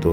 2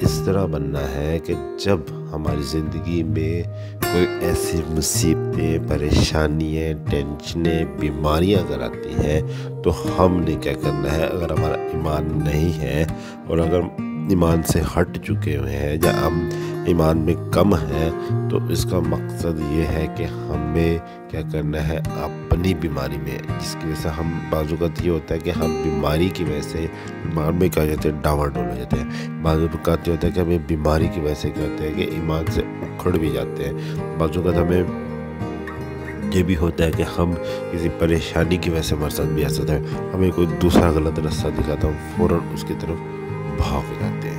اس طرح بننا ہے کہ جب ہماری زندگی میں کوئی ایسی مصیبتیں، پریشانیاں، ٹینشنیں، بیماریاں اگر آتی ہیں تو ہم نے کیا کرنا ہے، اگر ہمارا ایمان نہیں ہے اور اگر ایمان سے ہٹ چکے ہوئے ہیں یا ہم ایمان میں کم ہیں، تو اس کا مقصد یہ ہے کہ ہمیں کیا کرنا ہے، اپنی بیماری میں، جس کی وجہ سے ہم بعض اوقات یہ ہوتا ہے کہ ہم بیماری کی وجہ سے ایمان میں کیا ہو جاتے ہیں، ڈاواڈول ہو جاتے ہیں۔ بعض اوقات یہ ہوتا ہے کہ ہمیں بیماری کی وجہ سے کیا ہوتا ہے کہ ایمان سے اکھڑ بھی جاتے ہیں۔ بعض اوقات ہمیں یہ بھی ہوتا ہے کہ ہم کسی پریشانی کی وجہ سے ہمارے ساتھ بھی ایسا ہے، ہمیں کوئی دوسرا غلط راستہ دکھاتا ہم فوراً اس کی طرف بھاگ جاتے ہیں۔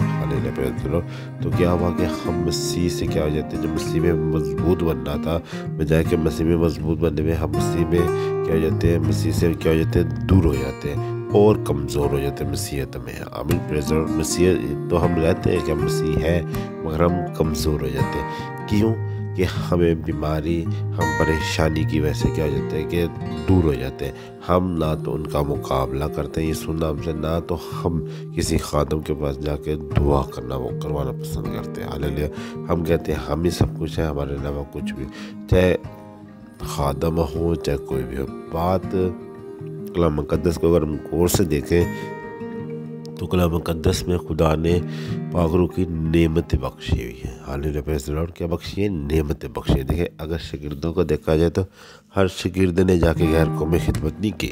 تو کیا ہوا کہ ہم مسیح سے کیا ہو جاتے ہیں، جو مسیح میں مضبوط بننا تھا، بجائے کہ مسیح میں مضبوط بننے میں ہم مسیح میں کیا ہو جاتے ہیں، مسیح سے کیا ہو جاتے ہیں، دور ہو جاتے ہیں اور کمزور ہو جاتے ہیں مسیحیت میں۔ آمین پریز دی لارڈ۔ مسیحیت تو ہم کہتے ہیں کہ ہم مسیح ہیں مگر ہم کمزور ہو جاتے ہیں۔ کیوں؟ کہ ہمیں بیماری، ہم پریشانی کی وجہ سے کیا ہو جاتے ہیں کہ دور ہو جاتے ہیں۔ ہم نہ تو ان کا مقابلہ کرتے ہیں یہ سننا ہم سے، نہ تو ہم کسی خادم کے پاس جا کے دعا کروانا پسند کرتے ہیں۔ ہاللیلویا۔ ہم کہتے ہیں ہم ہی سب کچھ ہے، ہمارے علاوہ کچھ بھی، چاہے خادم ہو چاہے کوئی بھی ہو۔ بات کلام مقدس کو اگر ہم غور سے دیکھیں تو کلام مقدس میں خدا نے پاک روح کی نعمتیں بخشی ہوئی ہیں۔ ہاللیلویا پریز دی لارڈ۔ کیا بخشی ہیں؟ نعمتیں بخشی ہیں۔ دیکھیں اگر شاگردوں کو دیکھا جائے تو ہر شاگرد نے جا کے غیر قوم میں خدمت نہیں کی۔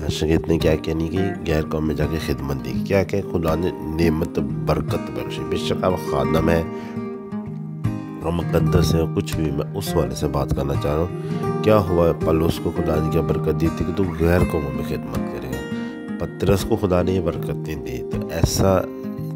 ہر شاگرد نے کیا نہیں کی؟ غیر قوم میں جا کے خدمت دی۔ کیا کہ خدا نے نعمت برکت بخشی۔ بے شک آپ خادم ہیں، ہم مقدس ہیں، کچھ بھی، میں اس والے سے بات کرنا چاہ رہا ہوں۔ کیا ہوا پولس کو خدا نے کیا برکت دی تھی کہ تو غیر قوموں میں خدمت کرے گا۔ پترس کو خدا نے یہ برکت نہیں دی۔ تو ایسا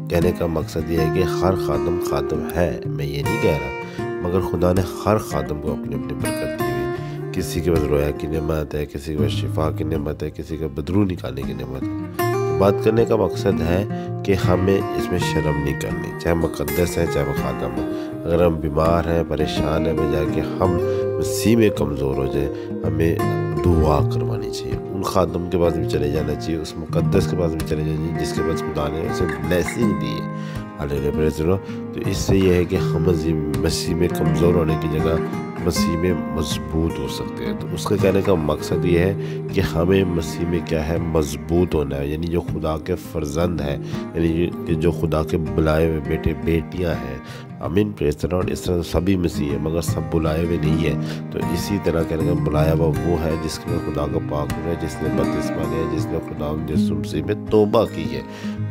کہنے کا مقصد یہ ہے کہ ہر خادم ہے، میں یہ نہیں کہہ رہا، مگر خدا نے ہر خادم کو اپنی اپنی برکت دی ہوئی۔ کسی کے پاس رویا کی نعمت ہے، کسی کے پاس شفا کی نعمت ہے، کسی کے بدرو نکالنے کی نعمت ہے۔ بات کرنے کا مقصد ہے کہ ہمیں اس میں شرم نہیں کرنی، چاہے مقدس ہے چاہے وہ خادم ہے۔ اگر ہم بیمار ہیں، پریشان ہیں، بجائے کہ ہم مسیح میں کمزور ہو جائیں، ہمیں دعا کروانی چاہیے۔ ان خادم کے پاس بھی چلے جانا چاہیے، اس مقدس کے پاس بھی چلے جانا چاہیے جس کے پاس خدا نے اسے بلیسنگ دی ہے۔ ہاللیلویا پریز دی لارڈ۔ تو اس سے یہ ہے کہ ہم مسیح میں کمزور ہونے کی جگہ مسیح میں مضبوط ہو سکتے ہیں۔ تو اس کے کہنے کا مقصد یہ ہے کہ ہمیں مسیح میں کیا ہے، مضبوط ہونا ہے، یعنی جو خدا کے فرزند ہیں، یعنی کہ جو خدا کے بلائے ہوئے بیٹے بیٹیاں ہیں۔ آمین پریز دی لارڈ۔ اس طرح سبھی مسیح ہیں مگر سب بلائے ہوئے نہیں ہیں۔ تو اسی طرح کہنے کا بلایا ہوا وہ ہے جس نے خدا کا پاک ہوا ہے، جس نے بپتسمہ لیا ہے، جس نے خدا یسوع مسیح میں توبہ کی ہے۔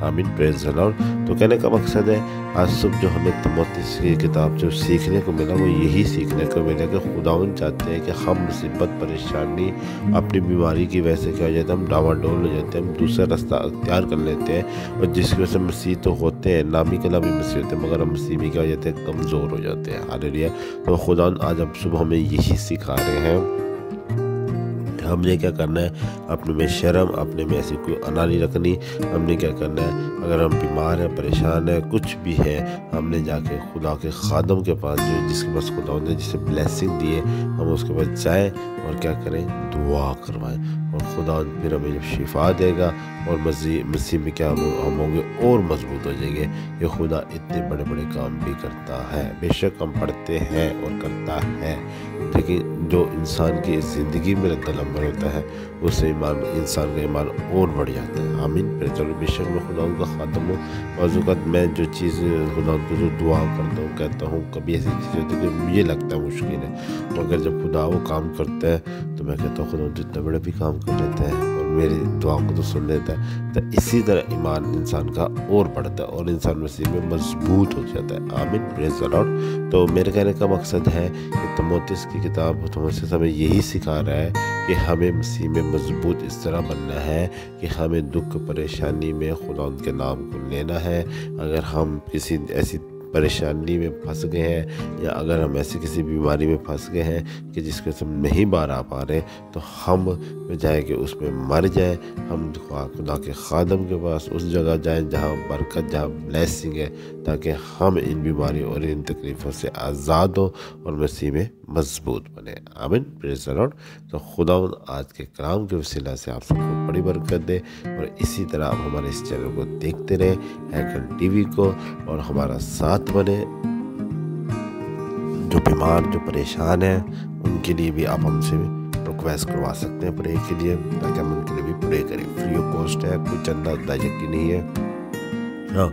آمین پریز دی لارڈ۔ تو کہنے کا مقصد ہے آج صبح جو ہمیں تموتھیوس کی کتاب جو سیکھنے کو ملا وہ یہی سیکھنے کو ملا کہ خداوند چاہتے ہیں کہ ہم مصیبت، پریشانی، اپنی بیماری کی وجہ سے کیا ہو جاتا ہے، ہم ڈاواڈول ہو جاتے ہیں، ہم دوسرا راستہ اختیار کر لیتے ہیں، اور جس کی وجہ سے مسیح تو ہوتے ہیں، نامی کلامی مسیح ہوتے ہیں، مگر ہم مسیح میں کیا ہو جاتے ہیں، کمزور ہو جاتے ہیں۔ ہاللیلویا۔ تو خداوند آج ہم صبح ہمیں یہی سکھا رہے ہیں، ہم نے کیا کرنا ہے، اپنے میں شرم، اپنے میں ایسی کوئی انا نہیں رکھنی۔ ہم نے کیا کرنا ہے، اگر ہم بیمار ہیں، پریشان ہیں، کچھ بھی ہے، ہم نے جا کے خدا کے خادم کے پاس، جو جس کے پاس خدا نے جسے بلیسنگ دی ہے، ہم اس کے پاس جائیں اور کیا کریں، دعا کروائیں، اور خدا پھر ہمیں جب شفا دے گا اور مسیح میں کیا ہم ہوں گے اور مضبوط ہو جائیں گے۔ یہ خدا اتنے بڑے بڑے کام بھی کرتا ہے، بے شک ہم پڑھتے ہیں اور کرتا ہے، لیکن جو انسان کی زندگی میں رد عمل ہوتا ہے اس سے انسان کا ایمان اور بڑھ جاتا ہے۔ آمین۔ پھر چلو بے شک میں خدا کا خادم ہوں، بعض اوقات میں جو چیز خدا کو جو دعا کرتا ہوں، کہتا ہوں، کبھی ایسی چیز ہوتی ہے کہ مجھے لگتا ہے مشکل ہے، مگر جب خدا وہ کام کرتا ہے تو میں کہتا ہوں خدا جتنے بڑے بھی کام کر لیتا ہے اور میری دعا کو تو سن لیتا ہے۔ تو اسی طرح ایمان انسان کا اور بڑھتا ہے اور انسان مسیح میں مضبوط ہو جاتا ہے۔ آمین پریز دی لارڈ۔ تو میرے کہنے کا مقصد ہے کہ تموتھیوس کی کتاب تموتھیوس ہمیں یہی سکھا رہا ہے کہ ہمیں مسیح میں مضبوط اس طرح بننا ہے کہ ہمیں دکھ پریشانی میں خدا ان کے نام کو لینا ہے۔ اگر ہم کسی ایسی پریشانی میں پھنس گئے ہیں، یا اگر ہم ایسی کسی بیماری میں پھنس گئے ہیں کہ جس کے ہم نہیں باہر آ پا رہے، تو ہم بجائے کہ اس میں مر جائیں، ہم خدا کے خادم کے پاس اس جگہ جائیں جہاں برکت، جہاں بلیسنگ ہے، تاکہ ہم ان بیماریوں اور ان تکلیفوں سے آزاد ہوں اور مسیح میں مضبوط بنے۔ آمین، پریز دی لارڈ۔ تو خدا آج کے کلام کے وسیلہ سے آپ سب کو بڑی برکت دے، اور اسی طرح آپ ہمارے اس چینل کو دیکھتے رہیں، ہیکل ٹی وی کو، اور ہمارا ساتھ بنے۔ جو بیمار، جو پریشان ہیں، ان کے لیے بھی آپ ہم سے ریکویسٹ کروا سکتے ہیں پرے کے لیے، تاکہ ہم ان کے لیے بھی پرے کریں۔ فری آف کاسٹ ہے، کوئی چندہ ادائیگی کی نہیں ہے۔ ہاں،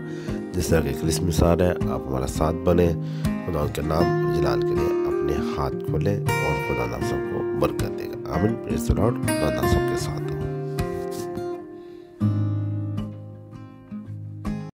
جس طرح کہ کرسمس آ رہا ہے، آپ ہمارا ساتھ بنیں، خدا کے نام اور جلال کے لیے اپنے ہاتھ کھولیں، اور خدا آپ سب کو برکت دے گا۔ آمین، پریز دی لارڈ۔ خدا آپ سب کے ساتھ۔